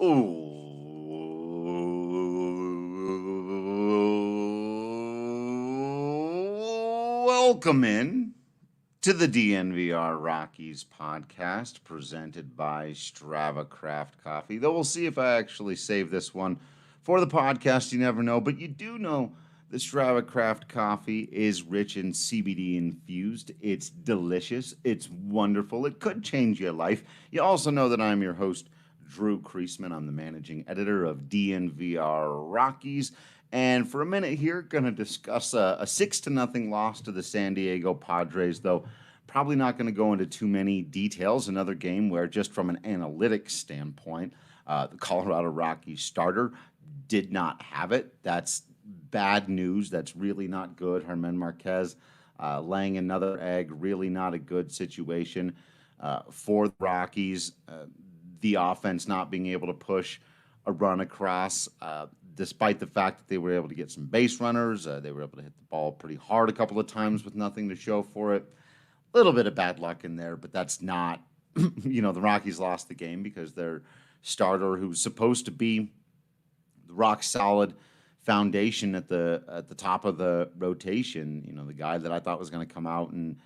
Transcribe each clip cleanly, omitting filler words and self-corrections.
Welcome in to the DNVR Rockies podcast presented by Strava Craft Coffee. Though we'll see if I actually save this one for the podcast. You never know, but you do know the Strava Craft Coffee is rich in CBD infused. It's delicious. It's wonderful. It could change your life. You also know that I'm your host, Drew Creasman. I'm the managing editor of DNVR Rockies. And for a minute here, going to discuss a 6-0 loss to the San Diego Padres, though probably not going to go into too many details. Another game where, just from an analytics standpoint, the Colorado Rockies starter did not have it. That's bad news. That's really not good. Márquez laying another egg, really not a good situation for the Rockies. The offense not being able to push a run across, despite the fact that they were able to get some base runners. They were able to hit the ball pretty hard a couple of times with nothing to show for it. A little bit of bad luck in there, but that's not, the Rockies lost the game because their starter, who's supposed to be the rock solid foundation at the top of the rotation, the guy that I thought was going to come out and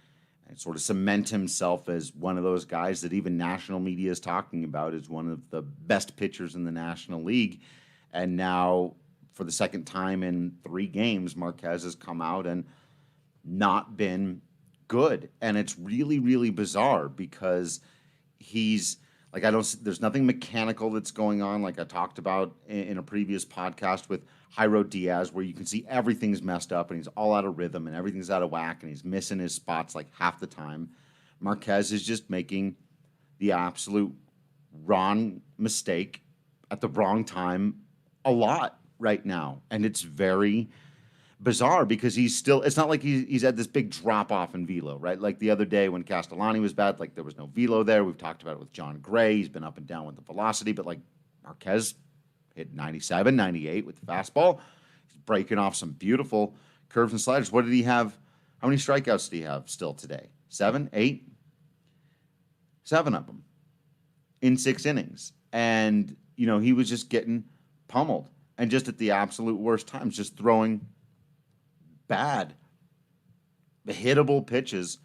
sort of cement himself as one of those guys that even national media is talking about as one of the best pitchers in the National League. And now, for the second time in 3 games, Márquez has come out and not been good. And it's really, really bizarre because he's like, there's nothing mechanical that's going on, like I talked about in a previous podcast with Jairo Diaz, where you can see everything's messed up and he's all out of rhythm and everything's out of whack and he's missing his spots like half the time. Márquez is just making the absolute wrong mistake at the wrong time a lot right now. And it's very bizarre because it's not like he's had this big drop off in velo, right? Like the other day when Castellani was bad, like there was no velo there. We've talked about it with John Gray. He's been up and down with the velocity, but like Márquez hit 97, 98 with the fastball. He's breaking off some beautiful curves and sliders. What did he have? How many strikeouts did he have still today? 7, 8? 7 of them in 6 innings. And, he was just getting pummeled and just at the absolute worst times, just throwing bad, hittable pitches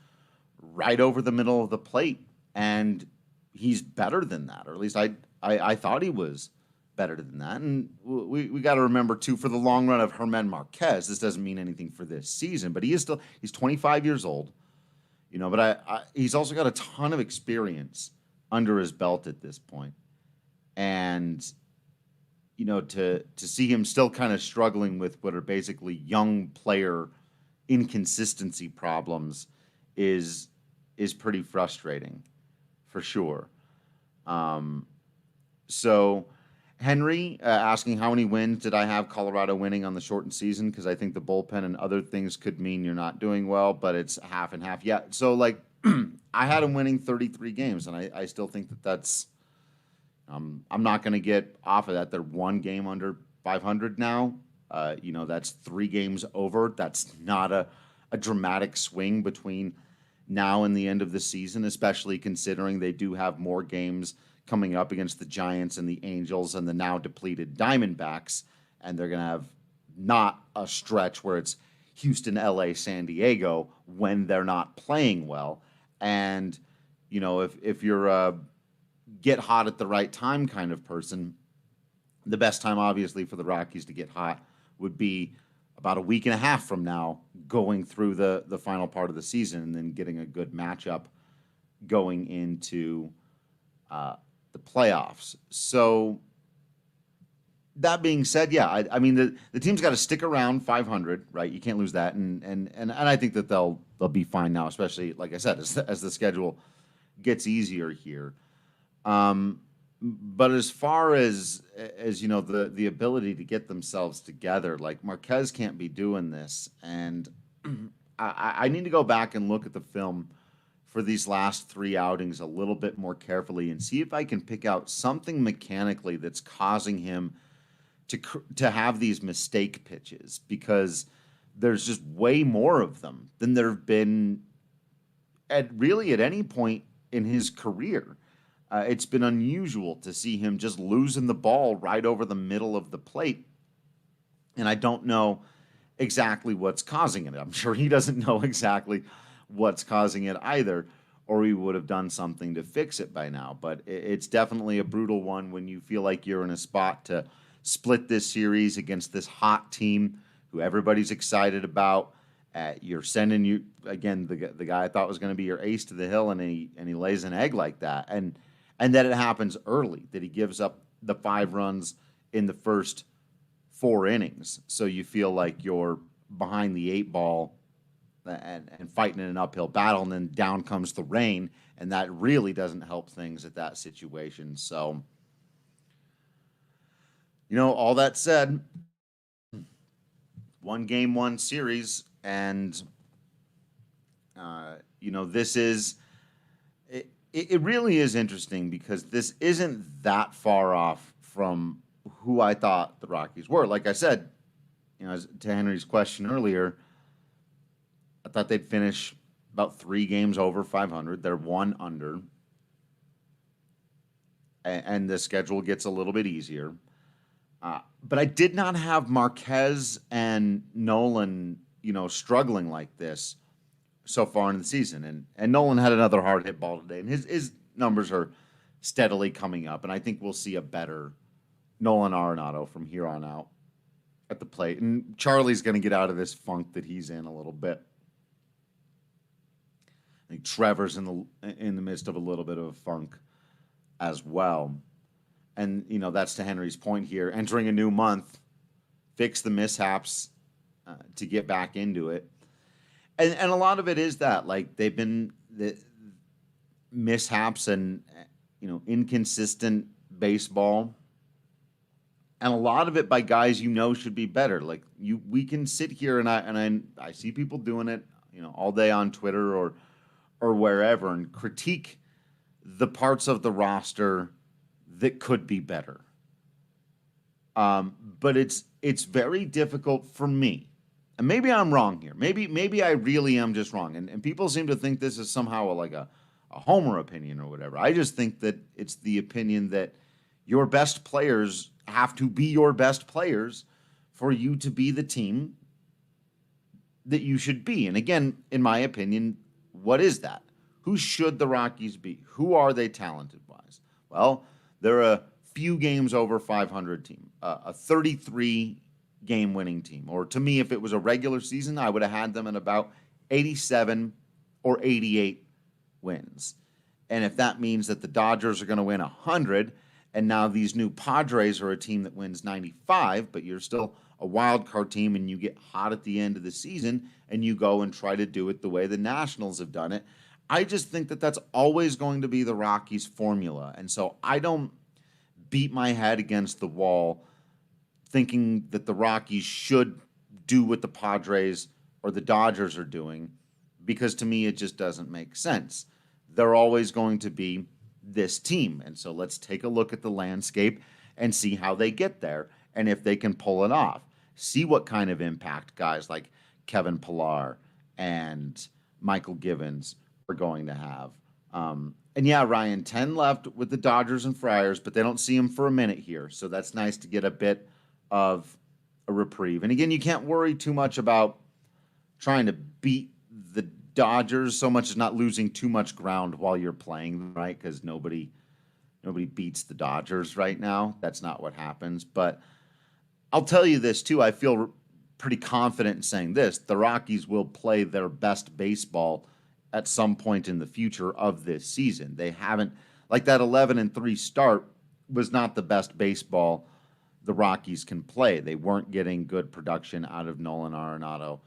right over the middle of the plate. And he's better than that, or at least I thought he was better than that. And we got to remember, too, for the long run of Márquez, this doesn't mean anything for this season, but he's 25 years old, but he's also got a ton of experience under his belt at this point. And, to see him still kind of struggling with what are basically young player inconsistency problems is pretty frustrating, for sure. So Henry asking how many wins did I have Colorado winning on the shortened season, because I think the bullpen and other things could mean you're not doing well, but it's half and half. Yeah, so like I had him winning 33 games, and I still think that's I'm not going to get off of that. They're 1 game under 500 now. That's 3 games over. That's not a dramatic swing between now and the end of the season, especially considering they do have more games coming up against the Giants and the Angels and the now depleted Diamondbacks. And they're going to have not a stretch where it's Houston, LA, San Diego when they're not playing well. And, if you're a get hot at the right time kind of person, the best time, obviously, for the Rockies to get hot would be about a week and a half from now, going through the final part of the season and then getting a good matchup going into the playoffs. So that being said, yeah, I mean the team's got to stick around 500, right? You can't lose that, and I think that they'll be fine now, especially like I said, as the schedule gets easier here. But as far as the ability to get themselves together, like Márquez can't be doing this, and I need to go back and look at the film for these last 3 outings a little bit more carefully and see if I can pick out something mechanically that's causing him to have these mistake pitches, because there's just way more of them than there have been at any point in his career. It's been unusual to see him just losing the ball right over the middle of the plate. And I don't know exactly what's causing it. I'm sure he doesn't know exactly what's causing it either, or he would have done something to fix it by now. But it's definitely a brutal one when you feel like you're in a spot to split this series against this hot team who everybody's excited about. You're sending you again the guy I thought was going to be your ace to the hill, and he lays an egg like that, and that it happens early, that he gives up the 5 runs in the first 4 innings. So you feel like you're behind the 8 ball and fighting in an uphill battle, and then down comes the rain, and that really doesn't help things at that situation. So, all that said, 1 game, 1 series, and this is it really is interesting because this isn't that far off from who I thought the Rockies were. Like I said, to Henry's question earlier, I thought they'd finish about 3 games over 500. They're 1 under, and the schedule gets a little bit easier. But I did not have Márquez and Nolan, struggling like this so far in the season. And Nolan had another hard hit ball today, and his numbers are steadily coming up. And I think we'll see a better Nolan Arenado from here on out at the plate. And Charlie's going to get out of this funk that he's in a little bit. I think Trevor's in the midst of a little bit of a funk as well. And, that's to Henry's point here. Entering a new month, fix the mishaps to get back into it. And a lot of it is that, like, they've been the mishaps and, inconsistent baseball. And a lot of it by guys should be better. Like, we can sit here and I see people doing it, all day on Twitter or wherever and critique the parts of the roster that could be better. But it's very difficult for me. And maybe I'm wrong here. Maybe I really am just wrong. And people seem to think this is somehow like a homer opinion or whatever. I just think that it's the opinion that your best players have to be your best players for you to be the team that you should be. And again, in my opinion, what is that? Who should the Rockies be? Who are they talented-wise? Well, they're a few games over 500 team, a 33-game winning team. Or to me, if it was a regular season, I would have had them at about 87 or 88 wins. And if that means that the Dodgers are going to win 100, and now these new Padres are a team that wins 95, but you're still a wild card team and you get hot at the end of the season and you go and try to do it the way the Nationals have done it, I just think that that's always going to be the Rockies' formula. And so I don't beat my head against the wall thinking that the Rockies should do what the Padres or the Dodgers are doing, because to me it just doesn't make sense. They're always going to be this team. And so let's take a look at the landscape and see how they get there and if they can pull it off. See what kind of impact guys like Kevin Pillar and Michael Givens are going to have. And yeah, Ryan, 10 left with the Dodgers and Friars, but they don't see him for a minute here. So that's nice to get a bit of a reprieve. And again, you can't worry too much about trying to beat the Dodgers so much as not losing too much ground while you're playing, right? Because nobody beats the Dodgers right now. That's not what happens. But I'll tell you this too. I feel pretty confident in saying this. The Rockies will play their best baseball at some point in the future of this season. They haven't, like that 11-3 start was not the best baseball the Rockies can play. They weren't getting good production out of Nolan Arenado.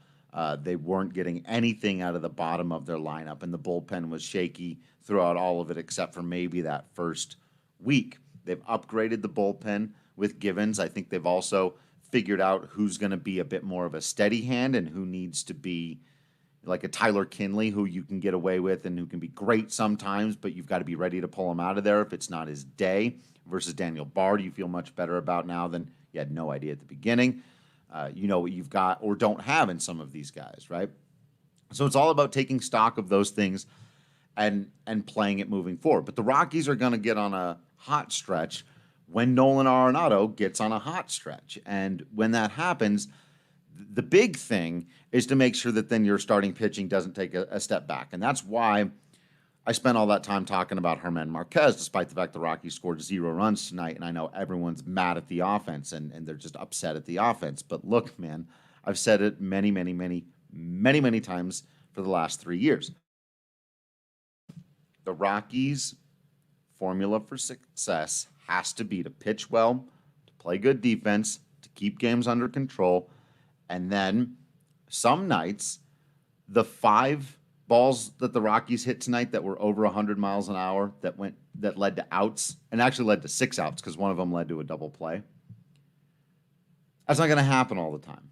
They weren't getting anything out of the bottom of their lineup, and the bullpen was shaky throughout all of it except for maybe that first week. They've upgraded the bullpen with Givens. I think they've also figured out who's going to be a bit more of a steady hand and who needs to be like a Tyler Kinley, who you can get away with and who can be great sometimes, but you've got to be ready to pull him out of there if it's not his day, versus Daniel Bard, you feel much better about now than you had no idea at the beginning. You know what you've got or don't have in some of these guys, right? So it's all about taking stock of those things and playing it moving forward. But the Rockies are going to get on a hot stretch when Nolan Arenado gets on a hot stretch. And when that happens, the big thing is to make sure that then your starting pitching doesn't take a step back. And that's why I spent all that time talking about Germán Márquez, despite the fact the Rockies scored 0 runs tonight. And I know everyone's mad at the offense and they're just upset at the offense. But look, man, I've said it many times for the last 3 years. The Rockies' formula for success has to be to pitch well, to play good defense, to keep games under control, and then some nights, the 5 balls that the Rockies hit tonight that were over 100 miles an hour that led to outs, and actually led to 6 outs because one of them led to a double play. That's not going to happen all the time.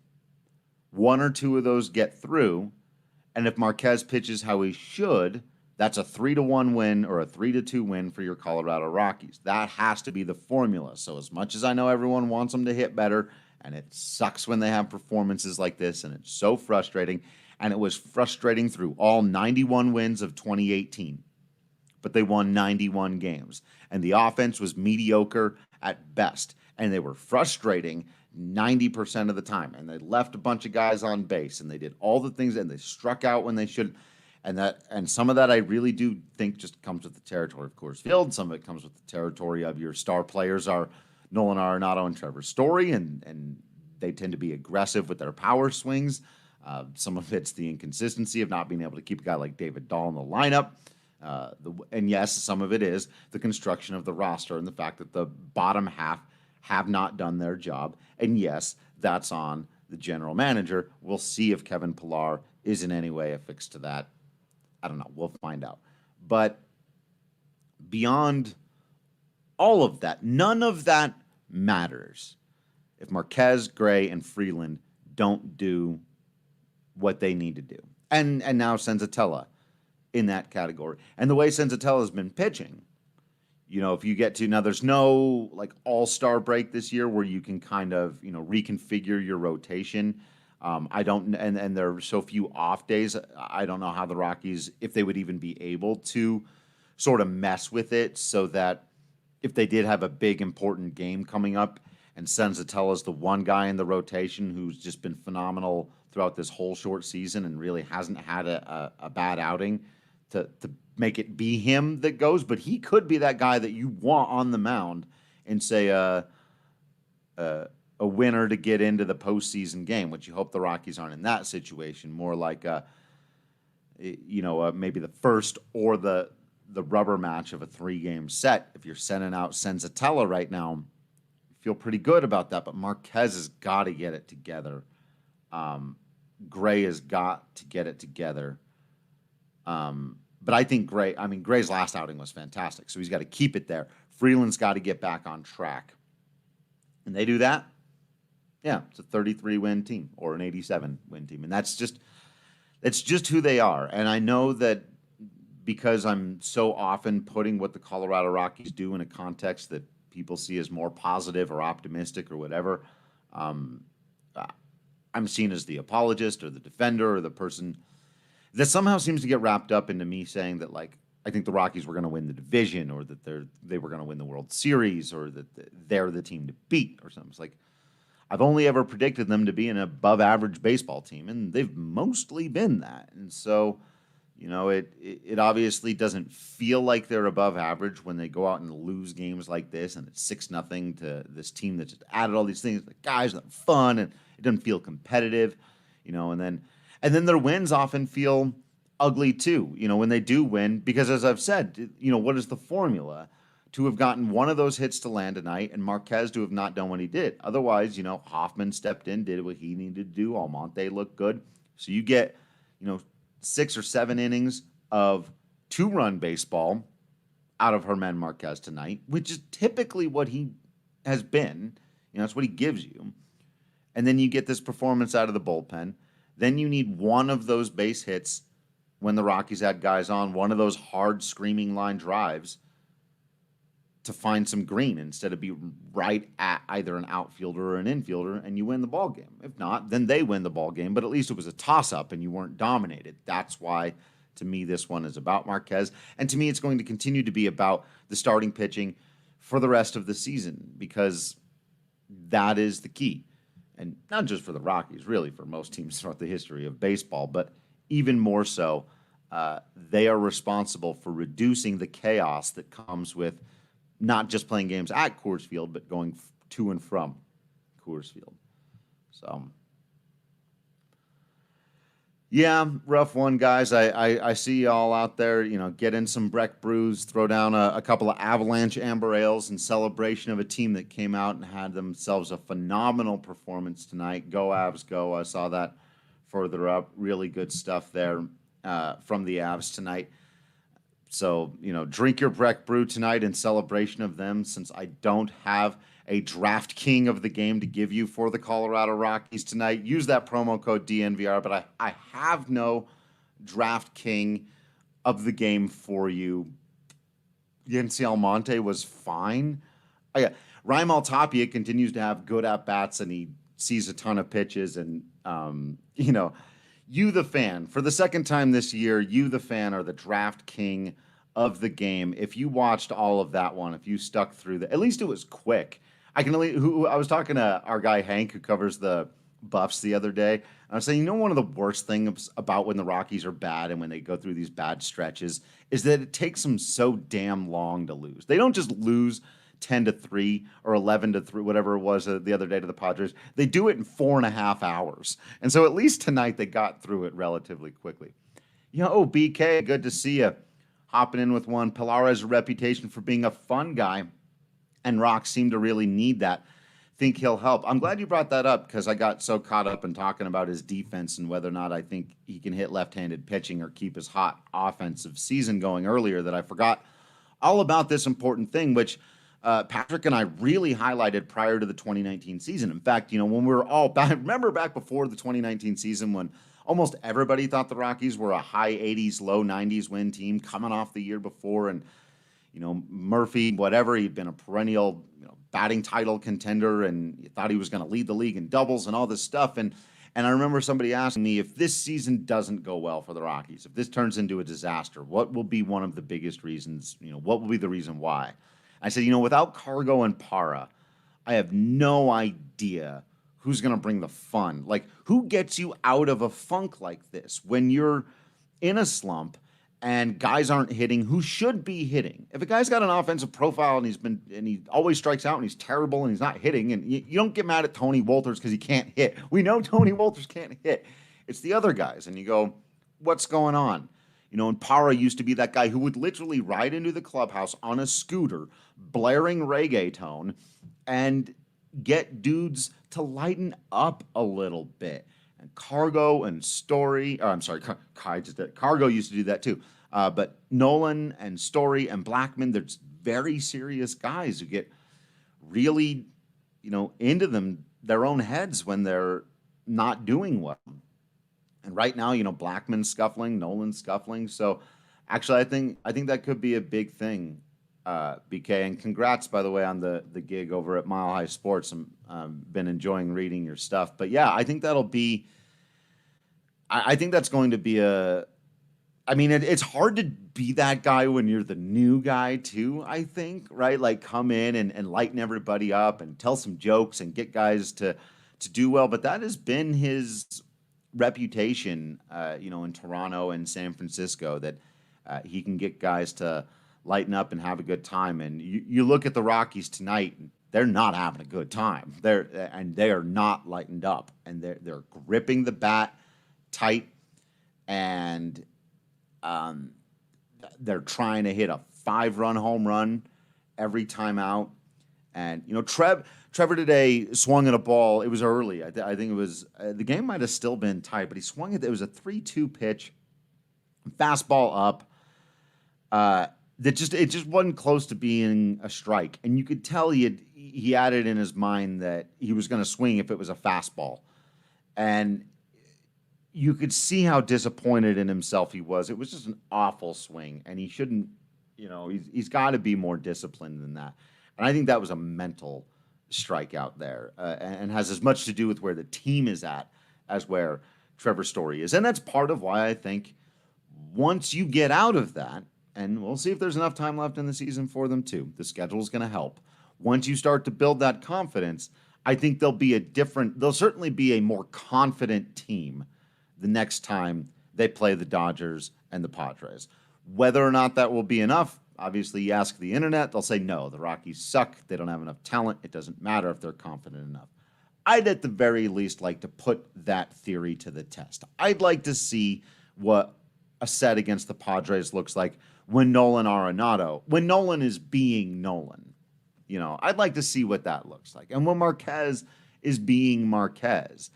1 or 2 of those get through, and if Márquez pitches how he should, that's a 3-1 win or a 3-2 win for your Colorado Rockies. That has to be the formula. So as much as I know everyone wants them to hit better, and it sucks when they have performances like this, and it's so frustrating, and it was frustrating through all 91 wins of 2018, but they won 91 games, and the offense was mediocre at best, and they were frustrating 90% of the time, and they left a bunch of guys on base, and they did all the things, and they struck out when they should. And some of that I really do think just comes with the territory of Coors Field. Some of it comes with the territory of your star players are Nolan Arenado and Trevor Story, and they tend to be aggressive with their power swings. Some of it's the inconsistency of not being able to keep a guy like David Dahl in the lineup. And yes, some of it is the construction of the roster and the fact that the bottom half have not done their job. And yes, that's on the general manager. We'll see if Kevin Pillar is in any way affixed to that. I don't know. We'll find out. But beyond all of that, none of that matters if Márquez, Gray, and Freeland don't do what they need to do. And now Senzatella in that category. And the way Senzatella has been pitching, if you get to, now there's no like all-star break this year where you can kind of, reconfigure your rotation. And there are so few off days. I don't know how the Rockies, if they would even be able to sort of mess with it so that if they did have a big important game coming up and Senzatella is the one guy in the rotation who's just been phenomenal throughout this whole short season and really hasn't had a bad outing to make it be him that goes, but he could be that guy that you want on the mound and say a winner to get into the postseason game, which you hope the Rockies aren't in that situation. More like maybe the first or the rubber match of a 3-game set. If you're sending out Senzatella right now, you feel pretty good about that. But Márquez has got to get it together. Gray has got to get it together. But I think Gray's last outing was fantastic, so he's got to keep it there. Freeland's got to get back on track. And they do that, yeah, it's a 33-win team or an 87-win team. And that's just who they are. And I know that because I'm so often putting what the Colorado Rockies do in a context that people see as more positive or optimistic or whatever, I'm seen as the apologist or the defender or the person that somehow seems to get wrapped up into me saying that, like, I think the Rockies were going to win the division or that they were going to win the World Series or that they're the team to beat or something. It's like, I've only ever predicted them to be an above-average baseball team, and they've mostly been that. And so, it obviously doesn't feel like they're above average when they go out and lose games like this, and it's 6-0 to this team that just added all these things. The guys are fun, and it doesn't feel competitive, and then their wins often feel ugly too, when they do win, because as I've said, what is the formula? To have gotten one of those hits to land tonight and Márquez to have not done what he did. Otherwise, Hoffman stepped in, did what he needed to do. Almonte looked good. So you get, 6 or 7 innings of 2-run baseball out of Germán Márquez tonight, which is typically what he has been. That's what he gives you. And then you get this performance out of the bullpen. Then you need one of those base hits when the Rockies had guys on, one of those hard screaming line drives to find some green instead of be right at either an outfielder or an infielder, and you win the ball game. If not, then they win the ball game, but at least it was a toss-up and you weren't dominated. That's why To me, this one is about Márquez. And to me, it's going to continue to be about the starting pitching for the rest of the season, because that is the key. And not just for the Rockies, really for most teams throughout the history of baseball, but even more so, they are responsible for reducing the chaos that comes with not just playing games at Coors Field, but going to and from Coors Field. So, yeah, rough one, guys. I see y'all out there, get in some Breck brews, throw down a couple of Avalanche Amber Ales in celebration of a team that came out and had themselves a phenomenal performance tonight. Go Avs, go. I saw that further up. Really good stuff there from the Avs tonight. So, drink your Breck brew tonight in celebration of them, since I don't have a draft king of the game to give you for the Colorado Rockies tonight. Use that promo code DNVR, but I have no draft king of the game for you. Yency Almonte was fine. Raimel Tapia continues to have good at-bats, and he sees a ton of pitches, and, you, the fan, for the second time this year, you, the fan, are the draft king of the game. If you watched all of that one, if you stuck through at least it was quick. I was talking to our guy Hank, who covers the Buffs, the other day. And I was saying, one of the worst things about when the Rockies are bad and when they go through these bad stretches is that it takes them so damn long to lose. They don't just lose 10-3 or 11-3, whatever it was the other day to the Padres. They do it in 4.5 hours. And so at least tonight they got through it relatively quickly. BK, good to see you. Hopping in with one. Pilar has a reputation for being a fun guy, and Rocks seem to really need that. Think he'll help. I'm glad you brought that up, because I got so caught up in talking about his defense and whether or not I think he can hit left-handed pitching or keep his hot offensive season going earlier that I forgot all about this important thing, which Patrick and I really highlighted prior to the 2019 season. In fact, when we were all back, remember back before the 2019 season when almost everybody thought the Rockies were a high 80s, low 90s win team coming off the year before, and Murphy, whatever, he'd been a perennial batting title contender, and you thought he was going to lead the league in doubles and all this stuff. And I remember somebody asking me, if this season doesn't go well for the Rockies, if this turns into a disaster, what will be one of the biggest reasons? What will be the reason why? I said, without Cargo and Para, I have no idea who's going to bring the fun. Like, who gets you out of a funk like this when you're in a slump and guys aren't hitting who should be hitting? If a guy's got an offensive profile and he always strikes out and he's terrible and he's not hitting, and you don't get mad at Tony Wolters because he can't hit. We know Tony Wolters can't hit. It's the other guys, and you go, what's going on? And Para used to be that guy who would literally ride into the clubhouse on a scooter, blaring reggaeton, and get dudes to lighten up a little bit. And Cargo and Story, Cargo used to do that too. But Nolan and Story and Blackman, they're very serious guys who get really, into their own heads when they're not doing well. And right now, Blackman's scuffling, Nolan's scuffling. So actually, I think that could be a big thing, BK. And congrats, by the way, on the gig over at Mile High Sports. I've been enjoying reading your stuff. But yeah, I think that'll be, I think that's going to be it's hard to be that guy when you're the new guy too, I think, right? Like, come in and lighten everybody up and tell some jokes and get guys to do well. But that has been his reputation, in Toronto and San Francisco, that he can get guys to lighten up and have a good time. And you look at the Rockies tonight, they're not having a good time. They are not lightened up, and they're gripping the bat tight, and they're trying to hit a 5-run home run every time out. And Trevor today swung at a ball. It was early. I think it was the game might have still been tight, but he swung it. It was a 3-2 pitch, fastball up. It just wasn't close to being a strike, and you could tell he had it in his mind that he was going to swing if it was a fastball, and you could see how disappointed in himself he was. It was just an awful swing, and he shouldn't. He's got to be more disciplined than that. And I think that was a mental strikeout there, and has as much to do with where the team is at as where Trevor Story is. And that's part of why I think Once you get out of that, and we'll see if there's enough time left in the season for them too. The schedule is going to help. Once you start to build that confidence, I think they'll certainly be a more confident team the next time they play the Dodgers and the Padres. Whether or not that will be enough, obviously you ask the internet, they'll say no, the Rockies suck, they don't have enough talent, it doesn't matter if they're confident enough. I'd at the very least like to put that theory to the test. I'd like to see what a set against the Padres looks like when Nolan is being Nolan. I'd like to see what that looks like. And when Márquez is being Márquez.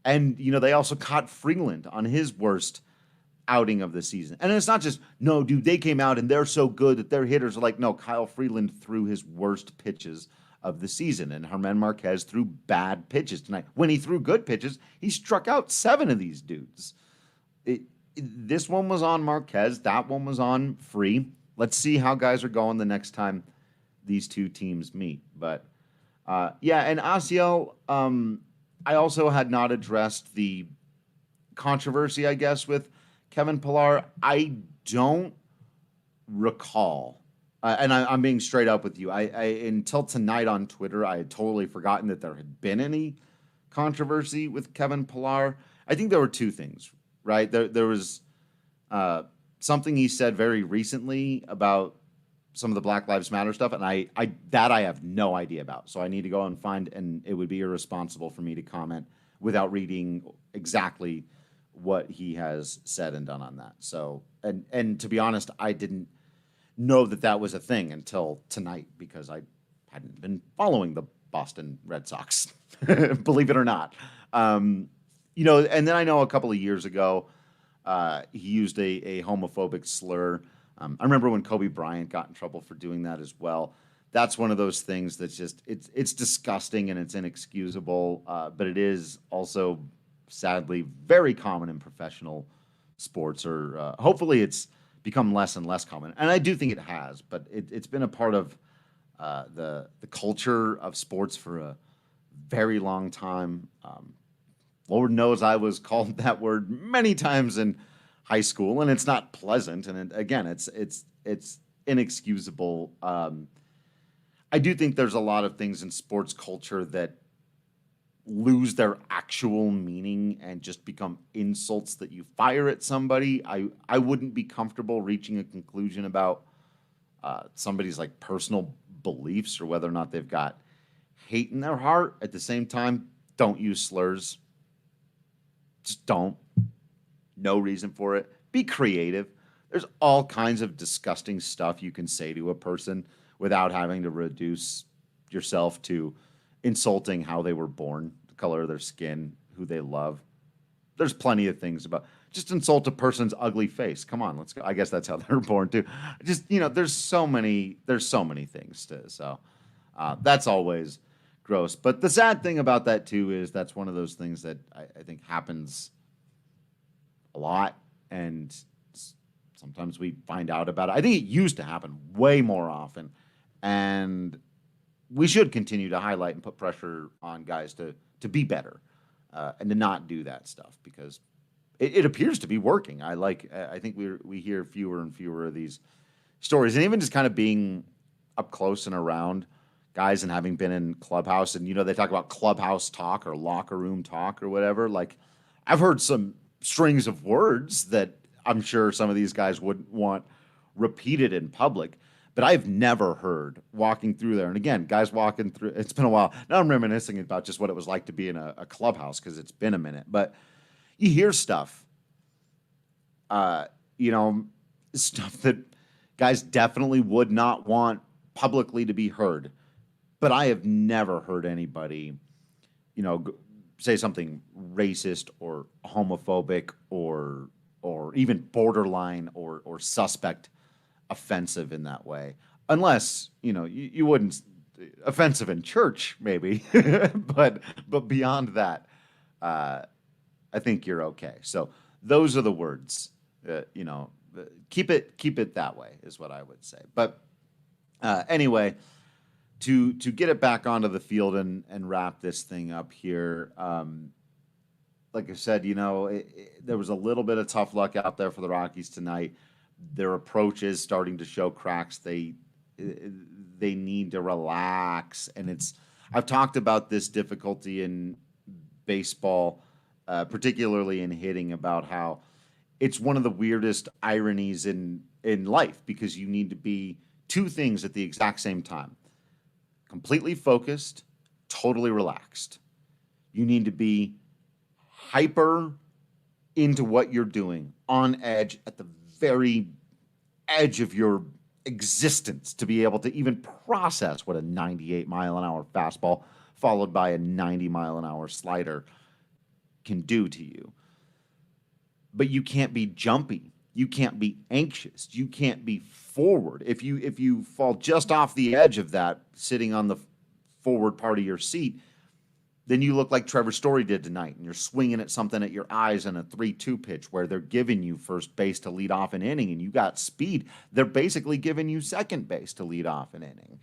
And, they also caught Freeland on his worst outing of the season. And it's not just, no, dude, they came out and they're so good that their hitters are like, no, Kyle Freeland threw his worst pitches of the season. And Germán Márquez threw bad pitches tonight. When he threw good pitches, he struck out 7 of these dudes. This one was on Márquez. That one was on Free. Let's see how guys are going the next time these two teams meet. But, and Asiel, I also had not addressed the controversy, I guess, with Kevin Pillar. I don't recall, and I'm being straight up with you. I until tonight on Twitter, I had totally forgotten that there had been any controversy with Kevin Pillar. I think there were 2 things, right? There was something he said very recently about some of the Black Lives Matter stuff, and I have no idea about. So I need to go and find, and it would be irresponsible for me to comment without reading exactly what he has said and done on that. So, and to be honest, I didn't know that was a thing until tonight because I hadn't been following the Boston Red Sox, believe it or not. And then I know a couple of years ago, he used a homophobic slur. I remember when Kobe Bryant got in trouble for doing that as well. That's one of those things that's just, it's disgusting and it's inexcusable, but it is also sadly very common in professional sports, or hopefully it's become less and less common. And I do think it has, but it's been a part of the culture of sports for a very long time. Lord knows I was called that word many times in high school, and it's not pleasant. And it's inexcusable. I do think there's a lot of things in sports culture that lose their actual meaning and just become insults that you fire at somebody. I wouldn't be comfortable reaching a conclusion about somebody's like personal beliefs or whether or not they've got hate in their heart. At the same time, don't use slurs. Just don't. No reason for it. Be creative. There's all kinds of disgusting stuff you can say to a person without having to reduce yourself to insulting how they were born, the color of their skin, who they love. There's plenty of things about. Just insult a person's ugly face. Come on, let's go. I guess that's how they're born too. Just, there's so many things to. So that's always gross. But the sad thing about that too is that's one of those things that I think happens a lot, and sometimes we find out about it. I think it used to happen way more often, and we should continue to highlight and put pressure on guys to be better and to not do that stuff because it appears to be working. I think we hear fewer and fewer of these stories, and even just kind of being up close and around guys and having been in clubhouse, and they talk about clubhouse talk or locker room talk or whatever. Like, I've heard some strings of words that I'm sure some of these guys wouldn't want repeated in public, but I've never heard walking through there. And again, guys walking through, it's been a while. Now I'm reminiscing about just what it was like to be in a clubhouse because it's been a minute, but you hear stuff, stuff that guys definitely would not want publicly to be heard. But I have never heard anybody, say something racist or homophobic or even borderline or suspect offensive in that way, unless you wouldn't offensive in church maybe, but beyond that, I think you're okay. So those are the words. Keep it that way is what I would say. But anyway. To get it back onto the field and wrap this thing up here, like I said, there was a little bit of tough luck out there for the Rockies tonight. Their approach is starting to show cracks. They need to relax, and I've talked about this difficulty in baseball, particularly in hitting, about how it's one of the weirdest ironies in life, because you need to be two things at the exact same time: completely focused, totally relaxed. You need to be hyper into what you're doing, on edge, at the very edge of your existence, to be able to even process what a 98 mile an hour fastball followed by a 90 mile an hour slider can do to you. But you can't be jumpy. You can't be anxious. You can't be forward. If you fall just off the edge of that, sitting on the forward part of your seat, then you look like Trevor Story did tonight, and you're swinging at something at your eyes in a 3-2 pitch where they're giving you first base to lead off an inning, and you got speed. They're basically giving you second base to lead off an inning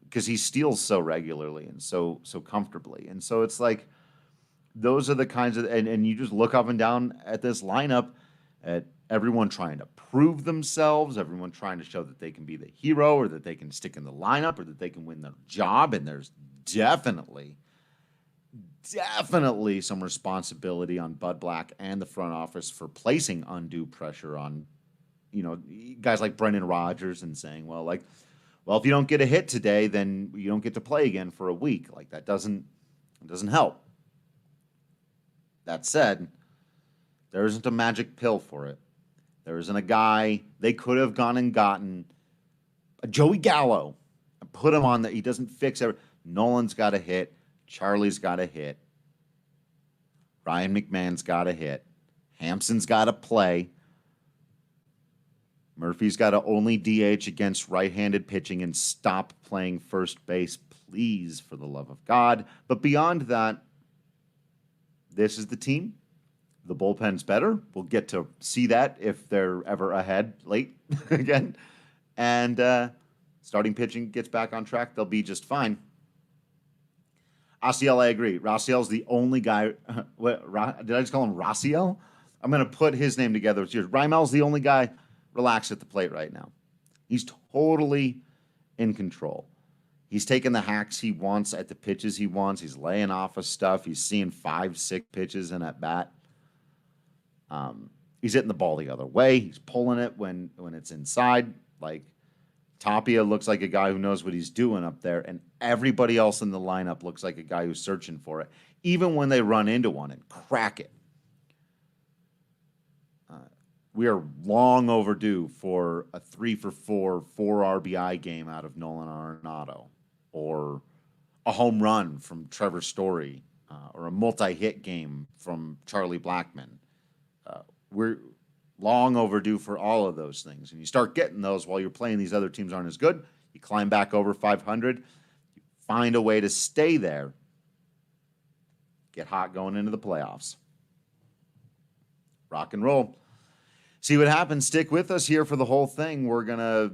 because he steals so regularly and so comfortably. And so it's like, those are the kinds of, and you just look up and down at this lineup, at everyone trying to prove themselves, everyone trying to show that they can be the hero, or that they can stick in the lineup, or that they can win the job. And there's definitely some responsibility on Bud Black and the front office for placing undue pressure on, guys like Brendan Rodgers, and saying, well, if you don't get a hit today, then you don't get to play again for a week. Like, that doesn't help. That said, there isn't a magic pill for it. There isn't a guy. They could have gone and gotten a Joey Gallo and put him on that. He doesn't fix everything. Nolan's got a hit. Charlie's got a hit. Ryan McMahon's got a hit. Hampson's got to play. Murphy's got to only DH against right-handed pitching and stop playing first base, please, for the love of God. But beyond that, this is the team. The bullpen's better. We'll get to see that if they're ever ahead late again. And starting pitching gets back on track, they'll be just fine. Raciel, I agree. Raciel's the only guy. Did I just call him Raciel? I'm going to put his name together with yours. Reimel's the only guy relaxed at the plate right now. He's totally in control. He's taking the hacks he wants at the pitches he wants. He's laying off of stuff. He's seeing 5-6 pitches in at bat. He's hitting the ball the other way. He's pulling it when it's inside. Like, Tapia looks like a guy who knows what he's doing up there, and everybody else in the lineup looks like a guy who's searching for it, even when they run into one and crack it. We are long overdue for a 3-for-4, 4 RBI game out of Nolan Arenado, or a home run from Trevor Story, or a multi-hit game from Charlie Blackmon. We're long overdue for all of those things. And you start getting those while you're playing these other teams aren't as good. You climb back over 500. You find a way to stay there. Get hot going into the playoffs. Rock and roll. See what happens. Stick with us here for the whole thing. We're going to,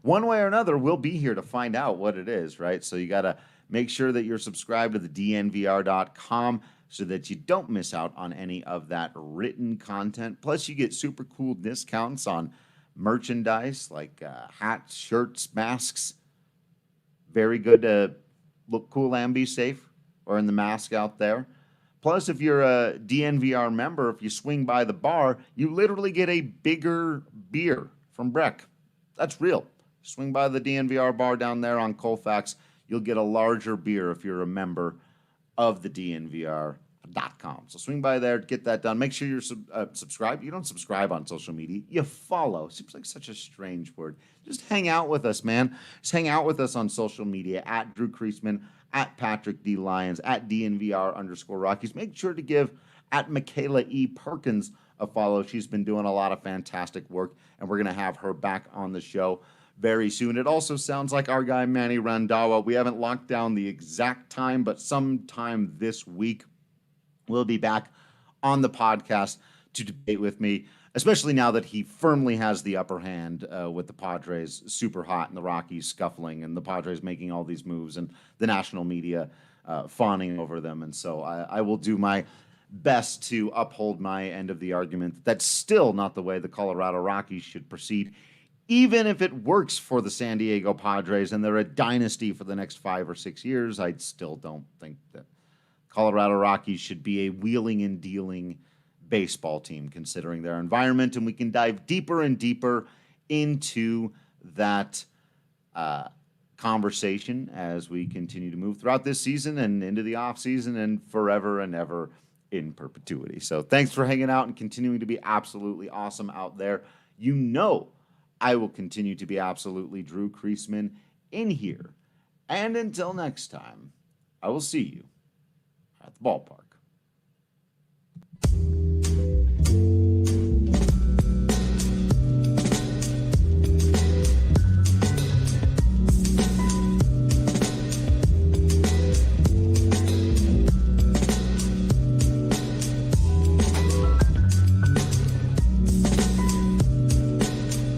one way or another, we'll be here to find out what it is, right? So you got to make sure that you're subscribed to the DNVR.com so that you don't miss out on any of that written content. Plus, you get super cool discounts on merchandise like hats, shirts, masks. Very good to look cool and be safe wearing the mask out there. Plus, if you're a DNVR member, if you swing by the bar, you literally get a bigger beer from Breck. That's real. Swing by the DNVR bar down there on Colfax. You'll get a larger beer if you're a member of the DNVR.com. So swing by there, get that done. Make sure you're subscribed. You don't subscribe on social media. You follow. Seems like such a strange word. Just hang out with us, man. Just hang out with us on social media, at Drew Creasman, at Patrick D. Lyons, at DNVR_Rockies. Make sure to give at Michaela E. Perkins a follow. She's been doing a lot of fantastic work, and we're going to have her back on the show very soon. It also sounds like our guy Manny Randawa. We haven't locked down the exact time, but sometime this week we'll be back on the podcast to debate with me, especially now that he firmly has the upper hand with the Padres super hot and the Rockies scuffling and the Padres making all these moves and the national media fawning over them. And so I will do my best to uphold my end of the argument. That's still not the way the Colorado Rockies should proceed. Even if it works for the San Diego Padres and they're a dynasty for the next 5 or 6 years, I still don't think that Colorado Rockies should be a wheeling and dealing baseball team, considering their environment. And we can dive deeper and deeper into that conversation as we continue to move throughout this season and into the offseason and forever and ever in perpetuity. So thanks for hanging out and continuing to be absolutely awesome out there. You know I will continue to be absolutely Drew Creasman in here. And until next time, I will see you at the ballpark.